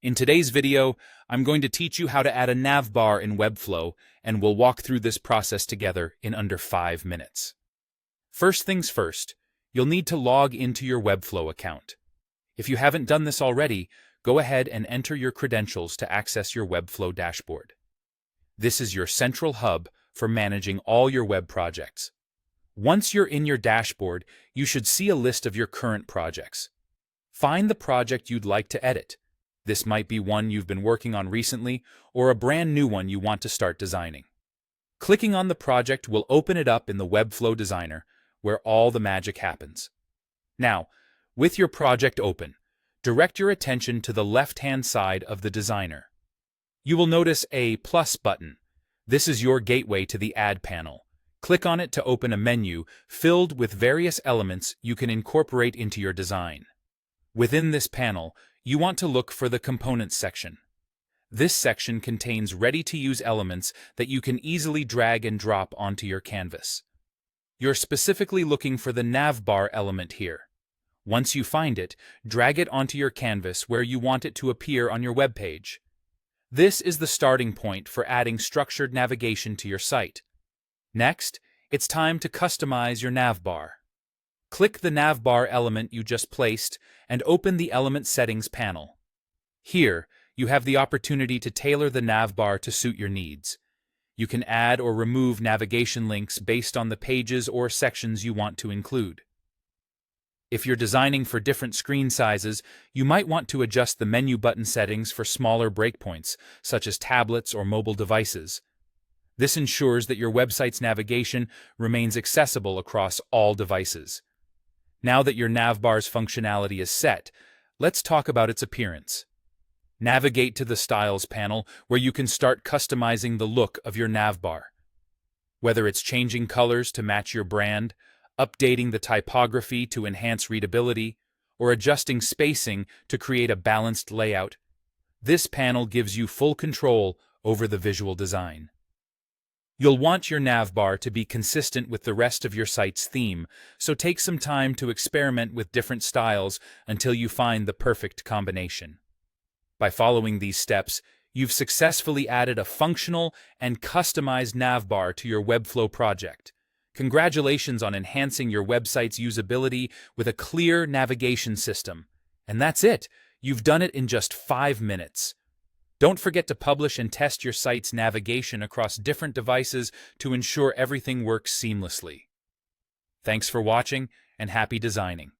In today's video, I'm going to teach you how to add a navbar in Webflow, and we'll walk through this process together in under 5 minutes. First things first, you'll need to log into your Webflow account. If you haven't done this already, go ahead and enter your credentials to access your Webflow dashboard. This is your central hub for managing all your web projects. Once you're in your dashboard, you should see a list of your current projects. Find the project you'd like to edit. This might be one you've been working on recently or a brand new one you want to start designing. Clicking on the project will open it up in the Webflow Designer, where all the magic happens. Now, with your project open, direct your attention to the left-hand side of the Designer. You will notice a plus button. This is your gateway to the Add panel. Click on it to open a menu filled with various elements you can incorporate into your design. Within this panel, you want to look for the Components section. This section contains ready-to-use elements that you can easily drag and drop onto your canvas. You're specifically looking for the navbar element here. Once you find it, drag it onto your canvas where you want it to appear on your web page. This is the starting point for adding structured navigation to your site. Next, it's time to customize your navbar. Click the navbar element you just placed and open the Element Settings panel. Here, you have the opportunity to tailor the navbar to suit your needs. You can add or remove navigation links based on the pages or sections you want to include. If you're designing for different screen sizes, you might want to adjust the menu button settings for smaller breakpoints, such as tablets or mobile devices. This ensures that your website's navigation remains accessible across all devices. Now that your navbar's functionality is set, let's talk about its appearance. Navigate to the Styles panel where you can start customizing the look of your navbar. Whether it's changing colors to match your brand, updating the typography to enhance readability, or adjusting spacing to create a balanced layout, this panel gives you full control over the visual design. You'll want your navbar to be consistent with the rest of your site's theme, so take some time to experiment with different styles until you find the perfect combination. By following these steps, you've successfully added a functional and customized navbar to your Webflow project. Congratulations on enhancing your website's usability with a clear navigation system. And that's it! You've done it in just 5 minutes. Don't forget to publish and test your site's navigation across different devices to ensure everything works seamlessly. Thanks for watching, and happy designing!